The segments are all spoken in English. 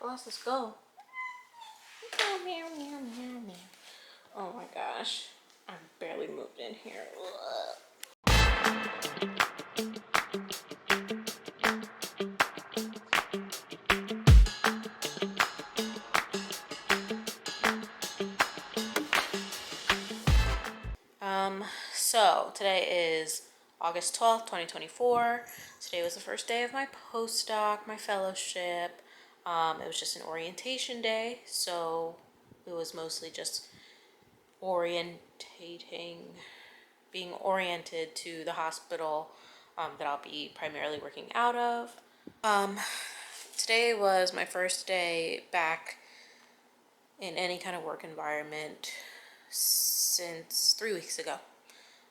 glasses go? Meow, meow, meow, meow, meow. Oh my gosh. I barely moved in here. So today is August 12th, 2024. Today was the first day of my postdoc, my fellowship. It was just an orientation day, so it was mostly just being oriented to the hospital that I'll be primarily working out of. Today was my first day back in any kind of work environment since 3 weeks ago.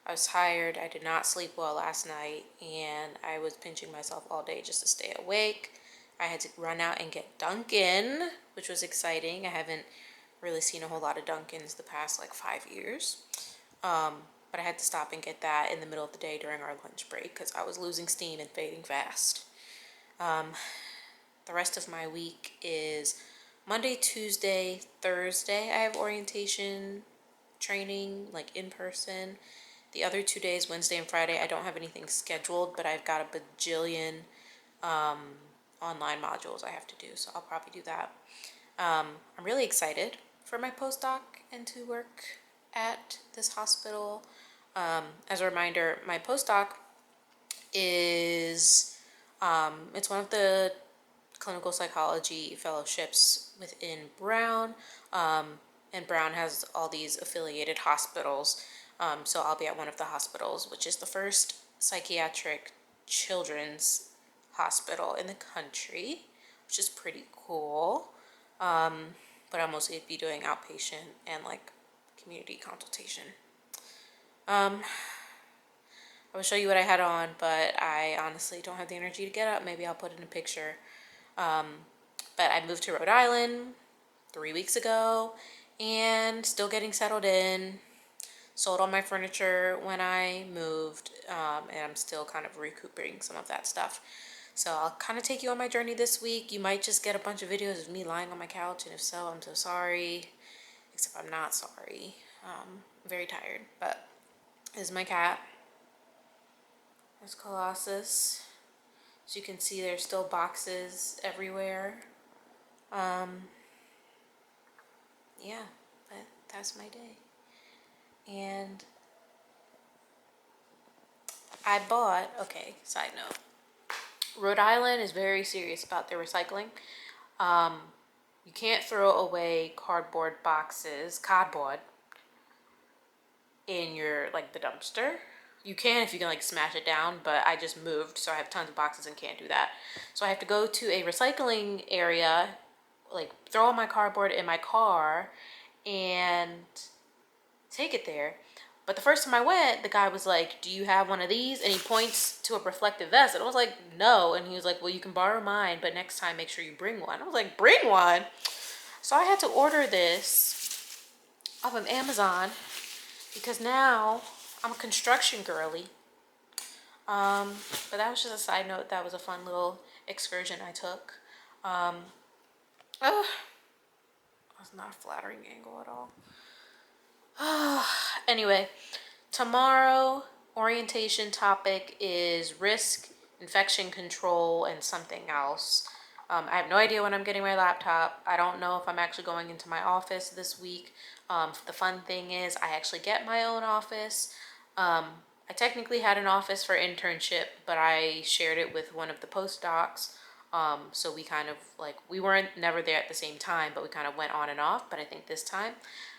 I was tired, I did not sleep well last night, and I was pinching myself all day just to stay awake. I had to run out and get Dunkin', which was exciting. I haven't really seen a whole lot of Dunkins the past like 5 years. But I had to stop and get that in the middle of the day during our lunch break because I was losing steam and fading fast. The rest of my week is Monday, Tuesday, Thursday. I have orientation training, like in person. The other 2 days, Wednesday and Friday, I don't have anything scheduled, but I've got a bajillion online modules I have to do, so I'll probably do that. I'm really excited for my postdoc and to work at this hospital. As a reminder, my postdoc is, it's one of the clinical psychology fellowships within Brown, and Brown has all these affiliated hospitals. So I'll be at one of the hospitals, which is the first psychiatric children's hospital in the country, which is pretty cool. But I'll mostly be doing outpatient and like community consultation. I will show you what I had on, but I honestly don't have the energy to get up. Maybe I'll put in a picture. But I moved to Rhode Island 3 weeks ago and still getting settled in. Sold all my furniture when I moved, and I'm still kind of recouping some of that stuff. So I'll kind of take you on my journey this week. You might just get a bunch of videos of me lying on my couch, and if so, I'm so sorry. Except I'm not sorry. I'm very tired, but this is my cat. There's Colossus. As you can see, there's still boxes everywhere. Yeah, but that's my day. And I bought, okay, side note. Rhode Island is very serious about their recycling. You can't throw away cardboard, in your, like, the dumpster. You can if you can, like, smash it down, but I just moved, so I have tons of boxes and can't do that. So I have to go to a recycling area, like, throw all my cardboard in my car, and take it there. But the first time I went, the guy was like, do you have one of these? And he points to a reflective vest. And I was like, no. And he was like, well, you can borrow mine, but next time make sure you bring one. I was like, bring one? So I had to order this off of Amazon because now I'm a construction girly. But that was just a side note. That was a fun little excursion I took. That's not a flattering angle at all. Anyway, tomorrow orientation topic is risk, infection control, and something else. I have no idea when I'm getting my laptop. I don't know if I'm actually going into my office this week. The fun thing is I actually get my own office. I technically had an office for internship, but I shared it with one of the postdocs. So we kind of like, we weren't never there at the same time, but we kind of went on and off. But I think this time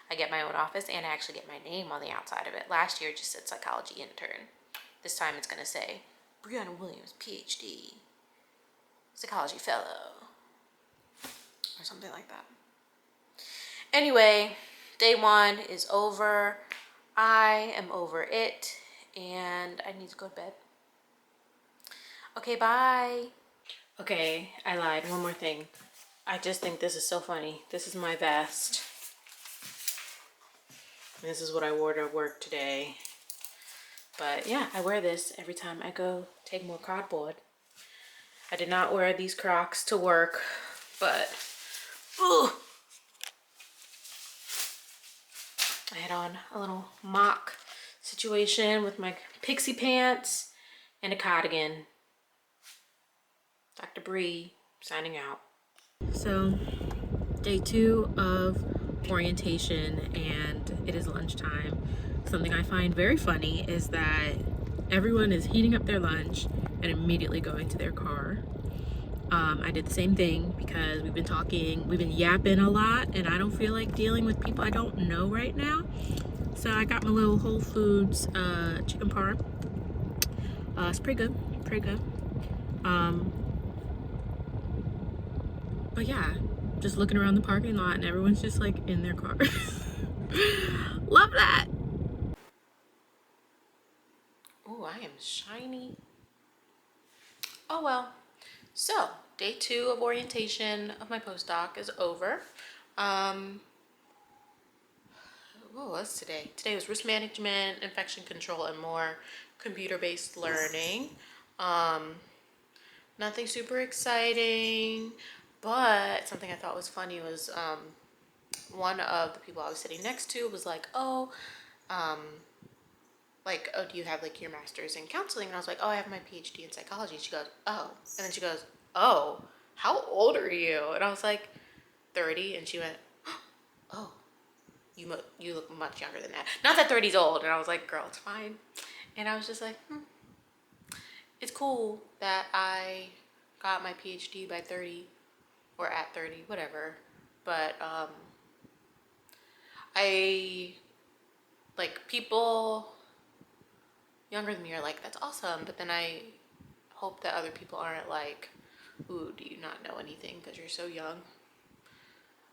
I get my own office and I actually get my name on the outside of it. Last year it just said psychology intern. This time it's going to say Brianna Williams, PhD, psychology fellow, or something like that. Anyway, day one is over. I am over it and I need to go to bed. Okay, bye. Okay, I lied. One more thing. I just think this is so funny. This is my vest. This is what I wore to work today. But yeah, I wear this every time I go take more cardboard. I did not wear these Crocs to work, but Ooh. I had on a little mock situation with my pixie pants and a cardigan. Dr. Bree signing out. So, day 2 of orientation, and it is lunchtime. Something I find very funny is that everyone is heating up their lunch and immediately going to their car. I did the same thing because we've been yapping a lot, and I don't feel like dealing with people I don't know right now. So I got my little Whole Foods chicken parm. It's pretty good, pretty good. But yeah, just looking around the parking lot and everyone's just like in their car. Love that. Oh, I am shiny. Oh well. So, day 2 of orientation of my postdoc is over. What was today? Today was risk management, infection control, and more computer-based learning. Nothing super exciting, but something I thought was funny was one of the people I was sitting next to was like, oh, do you have like your master's in counseling? And I was like, oh, I have my PhD in psychology. And she goes, oh. And then she goes, oh, how old are you? And I was like, 30. And she went, oh, you look much younger than that. Not that 30's old. And I was like, girl, it's fine. And I was just like, it's cool that I got my PhD by 30 or at 30, whatever. But I, like, people younger than me are like, that's awesome. But then I hope that other people aren't like, ooh, do you not know anything because you're so young?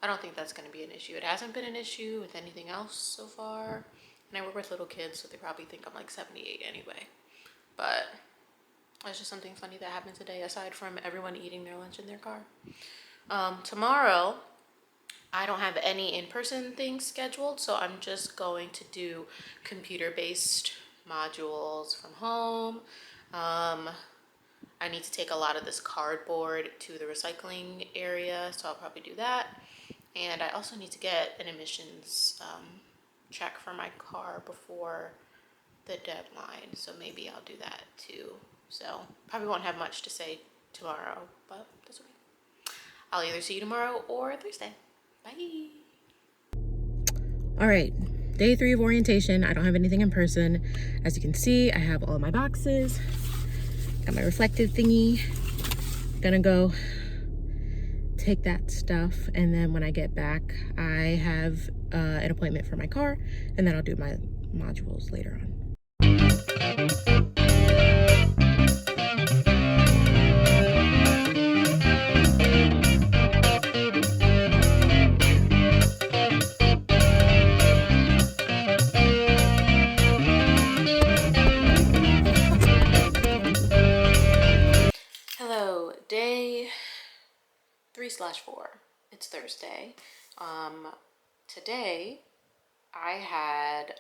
I don't think that's going to be an issue. It hasn't been an issue with anything else so far. And I work with little kids, so they probably think I'm like 78 anyway. But it's just something funny that happened today, aside from everyone eating their lunch in their car. Tomorrow, I don't have any in-person things scheduled, so I'm just going to do computer-based modules from home. I need to take a lot of this cardboard to the recycling area, so I'll probably do that. And I also need to get an emissions check for my car before the deadline, so maybe I'll do that too. So probably won't have much to say tomorrow, but that's okay. I'll either see you tomorrow or Thursday. Bye. All right, day 3 of orientation. I don't have anything in person. As you can see, I have all my boxes. Got my reflective thingy. Gonna go take that stuff, and then when I get back, I have an appointment for my car, and then I'll do my modules later on. Hello, day 3/4. It's Thursday. Today I had,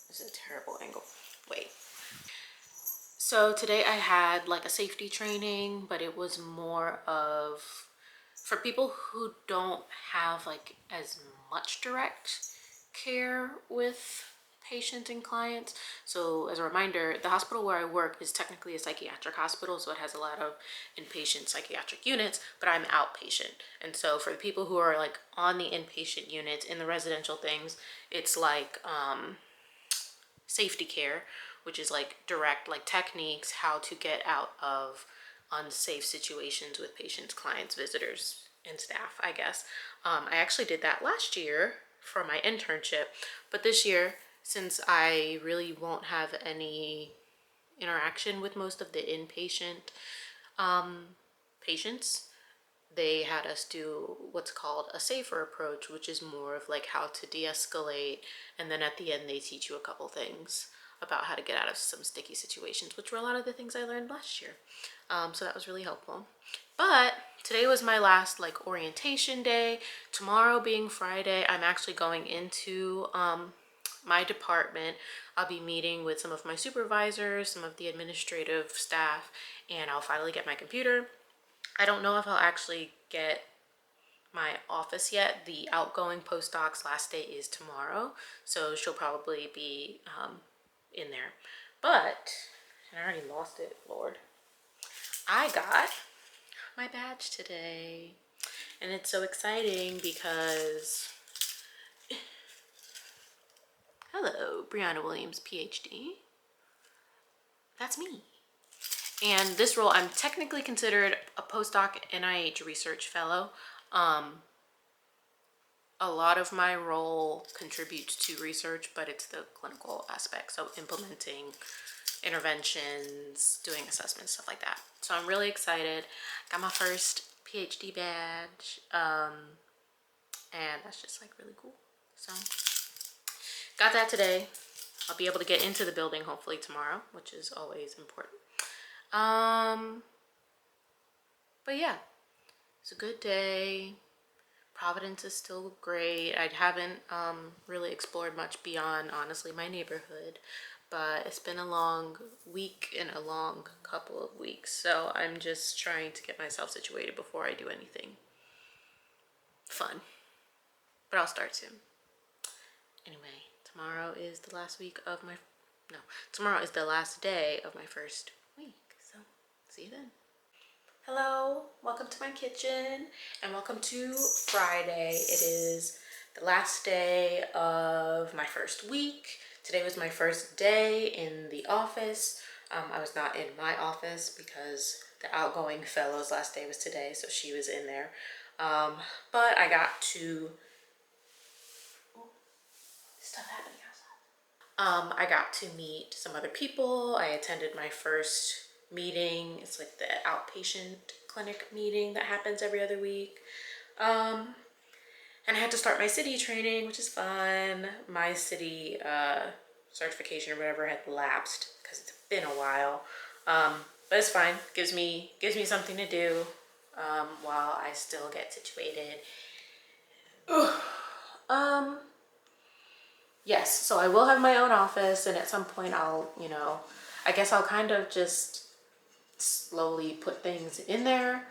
this is a terrible angle. Wait. So today I had like a safety training, but it was more of for people who don't have like as much direct care with patients and clients. So as a reminder, the hospital where I work is technically a psychiatric hospital, so it has a lot of inpatient psychiatric units, but I'm outpatient. And so for the people who are like on the inpatient units in the residential things, it's like safety care, which is like direct like techniques, how to get out of unsafe situations with patients, clients, visitors, and staff, I guess. I actually did that last year for my internship, but this year, since I really won't have any interaction with most of the inpatient patients, they had us do what's called a safer approach, which is more of like how to de-escalate, and then at the end they teach you a couple things about how to get out of some sticky situations, which were a lot of the things I learned last year. So that was really helpful. But today was my last like orientation day. Tomorrow being Friday, I'm actually going into my department. I'll be meeting with some of my supervisors, some of the administrative staff, and I'll finally get my computer. I don't know if I'll actually get my office yet. The outgoing postdoc's last day is tomorrow, so she'll probably be in there. But, and I already lost it, Lord. I got my badge today, and it's so exciting because, hello, Brianna Williams, PhD. That's me. And this role, I'm technically considered a postdoc NIH research fellow. A lot of my role contributes to research, but it's the clinical aspect, so implementing interventions, doing assessments, stuff like that. So I'm really excited. Got my first PhD badge, and that's just like really cool. So got that today. I'll be able to get into the building hopefully tomorrow, which is always important. But yeah, it's a good day. Providence is still great. I haven't really explored much beyond, honestly, my neighborhood, but it's been a long week and a long couple of weeks, so I'm just trying to get myself situated before I do anything fun. But I'll start soon. Anyway, tomorrow is the last day of my first week, so see you then. Hello, welcome to my kitchen and welcome to Friday. It is the last day of my first week. Today was my first day in the office. I was not in my office because the outgoing fellow's last day was today, so she was in there. But I got to stuff happening outside. I got to meet some other people. I attended my first meeting. It's like the outpatient clinic meeting that happens every other week. And I had to start my city training, which is fun. My city certification or whatever had lapsed because it's been a while. But it's fine. Gives me something to do while I still get situated. Yes, so I will have my own office, and at some point I'll, I guess I'll kind of just slowly put things in there,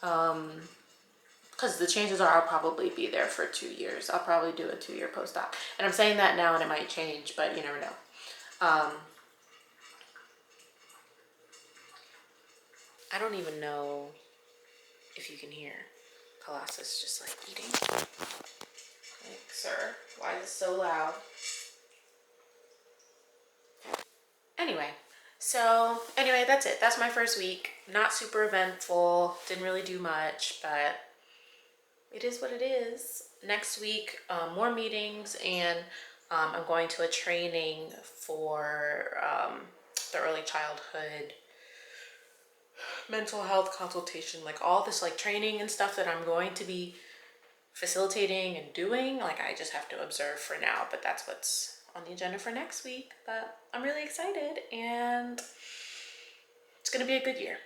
because the chances are I'll probably be there for 2 years. I'll probably do a 2-year postdoc, and I'm saying that now and it might change, but you never know. I don't even know if you can hear Colossus just like eating. Like, sir, why is it so loud? Anyway, that's it. That's my first week. Not super eventful. Didn't really do much, but it is what it is. Next week, more meetings, and I'm going to a training for the early childhood mental health consultation, like all this like training and stuff that I'm going to be facilitating and doing. Like, I just have to observe for now, but that's what's on the agenda for next week. But I'm really excited, and it's gonna be a good year.